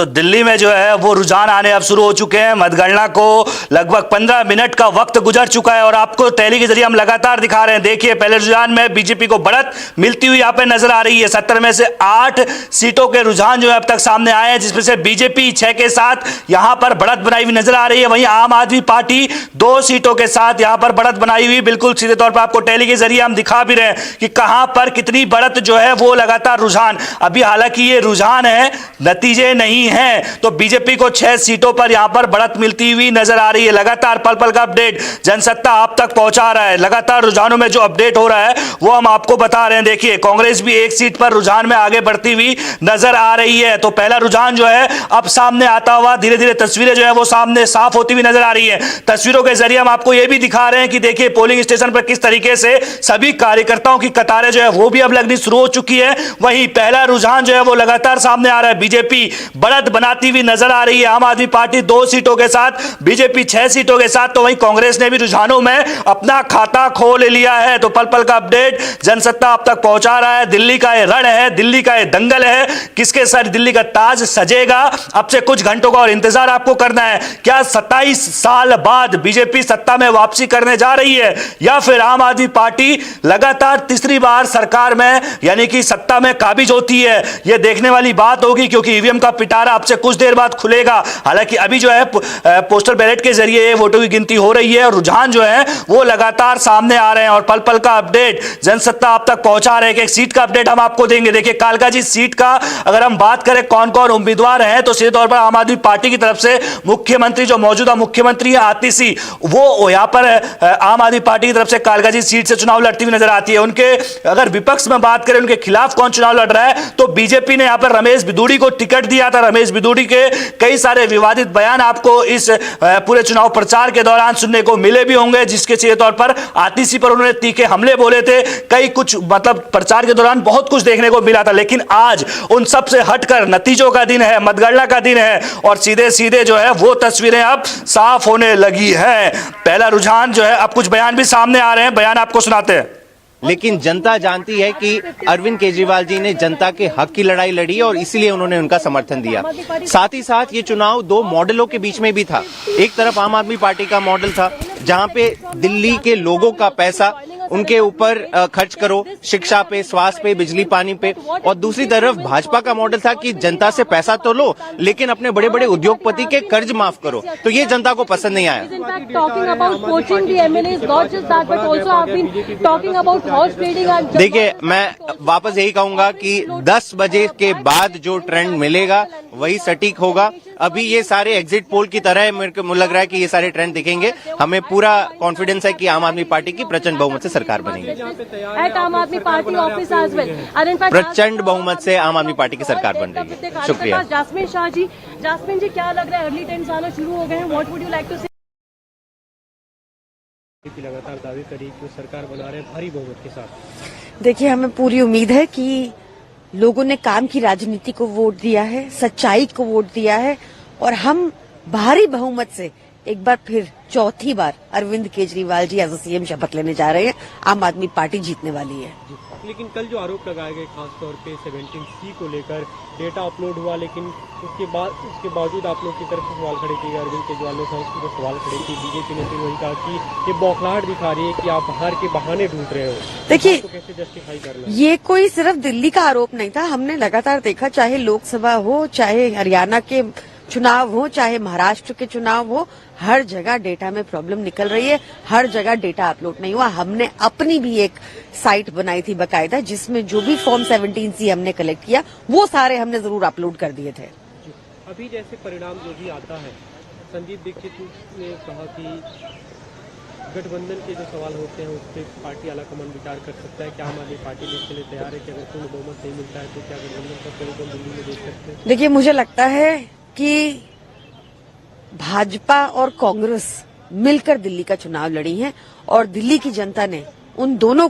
तो दिल्ली में जो है वो रुझान आने अब शुरू हो चुके हैं। मतगणना को लगभग 15 मिनट का वक्त गुजर चुका है और आपको टैली के जरिए हम लगातार दिखा रहे हैं। देखिए, पहले रुझान में बीजेपी को बढ़त मिलती हुई यहाँ पे नजर आ रही है। 70 में से 8 सीटों के रुझान जो है अब तक सामने आए हैं, जिसमें से बीजेपी 6 के साथ यहां पर बढ़त बनाई हुई नजर आ रही है। वहीं आम आदमी पार्टी 2 सीटों के साथ यहां पर बढ़त बनाई हुई बिल्कुल सीधे तौर पर आपको टैली के जरिए हम दिखा भी रहे हैं कि कहां पर कितनी बढ़त जो है वो लगातार रुझान। अभी हालांकि ये रुझान है, नतीजे नहीं हैं। तो बीजेपी को 6 सीटों पर यहां पर बढ़त मिलती हुई नजर आ रही है। लगातार पल पल का अपडेट जनसत्ता आप तक पहुंचा रहा है। लगातार रुझानों में जो अपडेट हो रहा है वो हम आपको बता रहे हैं। देखिए, कांग्रेस भी 1 सीट पर रुझान में आगे बढ़ती हुई नजर आ रही है। तो पहला रुझान जो है अब सामने आता हुआ धीरे धीरे तस्वीरें जो है वो सामने साफ होती हुई नजर आ रही है। तस्वीरों के जरिए हम आपको यह भी दिखा रहे हैं कि देखिए, पोलिंग स्टेशन पर किस तरीके से सभी कार्यकर्ताओं की कतारें जो है वो भी अब लगनी शुरू हो चुकी है। वहीं पहला रुझान जो है वो लगातार सामने आ रहा है। बीजेपी बढ़त बनाती हुई नजर आ रही है। आम आदमी पार्टी 2 सीटों के साथ, बीजेपी 6 सीटों के साथ। तो वहीं कांग्रेस ने भी रुझानों में अपना खाता खोल लिया है। तो पल पल का अपडेट जनसत्ता आप तक पहुंचा रहा है। दिल्ली का ये रण है, दिल्ली का ये दंगल है। किसके सर दिल्ली का ताज सजेगा, अब से कुछ घंटों का और इंतजार आपको करना है। क्या 27 साल बाद बीजेपी सत्ता में वापसी करने जा रही है या फिर आम आदमी पार्टी लगातार तीसरी बार सरकार में यानी कि सत्ता में काबिज होती है? यह देखने वाली बात होगी, क्योंकि ईवीएम का पिटारा अब से कुछ देर बाद खुलेगा। हालांकि अभी जो है पोस्टल बैलेट के जरिए वोटों की गिनती हो रही है और रुझान जो है वो लगातार सामने आ रहे हैं और पल पल का अपडेट जनसत्ता आप तक पहुंचा रहे हैं। एक सीट का अपडेट हम आपको देंगे। देखिए, कालकाजी सीट का अगर हम बात करें कौन कौन उम्मीदवार हैं, तो सीधे तौर पर आम आदमी पार्टी की तरफ से मुख्यमंत्री, जो मौजूदा मुख्यमंत्री है आतिशी, वो यहां पर आम आदमी पार्टी की तरफ से कालकाजी सीट से चुनाव लड़ती हुई नजर आती है। उनके अगर विपक्ष में बात करें, उनके खिलाफ कौन चुनाव लड़ रहा है, तो बीजेपी ने यहां पर रमेश बिदूड़ी को टिकट दिया था। रमेश बिदूड़ी के कई सारे विवादित बयान आपको इस पूरे चुनाव प्रचार के दौरान सुनने को मिले भी होंगे, जिसके सीधे तौर पर आतिशी पर उन्होंने तीखे हमले बोले थे। कई कुछ मतलब प्रचार के दौरान बहुत कुछ देखने को मिला था। लेकिन आज उन सब से हटकर नतीजों का दिन है, मतगणना का दिन है और सीधे सीधे जो है वो तस्वीरें अब साफ होने लगी है। पहला रुझान जो है, अब कुछ बयान भी सामने आ रहे हैं, बयान आपको सुनाते हैं। लेकिन जनता जानती है कि अरविंद केजरीवाल जी ने जनता के हक की लड़ाई लड़ी और इसीलिए उन्होंने उनका समर्थन दिया। साथ ही साथ ये चुनाव 2 मॉडलों के बीच में भी था। एक तरफ आम आदमी पार्टी का मॉडल था, जहां पे दिल्ली के लोगों का पैसा उनके ऊपर खर्च करो, शिक्षा पे, स्वास्थ्य पे, बिजली पानी पे, और दूसरी तरफ भाजपा का मॉडल था कि जनता से पैसा तो लो लेकिन अपने बड़े बड़े उद्योगपति के कर्ज माफ करो। तो ये जनता को पसंद नहीं आया। देखिए, मैं वापस यही कहूंगा कि 10 बजे के बाद जो ट्रेंड मिलेगा वही सटीक होगा। अभी ये सारे एग्जिट पोल की तरह मेरे को लग रहा है कि ये सारे ट्रेंड दिखेंगे। हमें पूरा कॉन्फिडेंस है कि आम आदमी पार्टी की प्रचंड बहुमत से सरकार बनेगी। प्रचंड बहुमत से आम आदमी पार्टी की सरकार बन रही है। शुक्रिया। जास्मिन शाह जी, जास्मिन जी, क्या लग रहा है, अर्ली ट्रेंड्स आना शुरू हो गए हैं? What would you like to say? लगातार दावे करी कि सरकार बना रहे हैं भारी बहुमत के साथ। देखिए, हमें पूरी उम्मीद है कि लोगों ने काम की राजनीति को वोट दिया है, सच्चाई को वोट दिया है और हम भारी बहुमत से एक बार फिर चौथी बार अरविंद केजरीवाल जी एज सीएम शपथ लेने जा रहे हैं। आम आदमी पार्टी जीतने वाली है। लेकिन कल जो आरोप लगाए गए खासतौर पे 17C को लेकर डेटा अपलोड हुआ, लेकिन उसके बावजूद आप लोग की तरफ से सवाल खड़े किए गए। अरविंद केजरीवाल ने सवाल खड़े किए। बीजेपी ने फिर वही कहा कि ये बौखलाहट दिखा रही है कि आप हार के बहाने ढूंढ रहे हो। देखिए, तो कैसे जस्टिफाई करना? ये कोई सिर्फ दिल्ली का आरोप नहीं था। हमने लगातार देखा, चाहे लोकसभा हो, चाहे हरियाणा के चुनाव हो, चाहे महाराष्ट्र के चुनाव हो, हर जगह डेटा में प्रॉब्लम निकल रही है। हर जगह डेटा अपलोड नहीं हुआ। हमने अपनी भी एक साइट बनाई थी बकायदा, जिसमें जो भी फॉर्म 17C हमने कलेक्ट किया वो सारे हमने जरूर अपलोड कर दिए थे। अभी जैसे परिणाम जो भी आता है, संदीप दीक्षित ने कहा कि गठबंधन के जो सवाल होते हैं उस पर पार्टी आलाकमान विचार कर सकता है। क्या आम आदमी पार्टी इसके लिए तैयार है कि अगर पूर्ण बहुमत नहीं मिलता है तो क्या गठबंधन का परिणाम दिल्ली में देख सकते हैं? देखिए, मुझे लगता है कि भाजपा और कांग्रेस मिलकर दिल्ली का चुनाव लड़ी है और दिल्ली की जनता ने उन दोनों को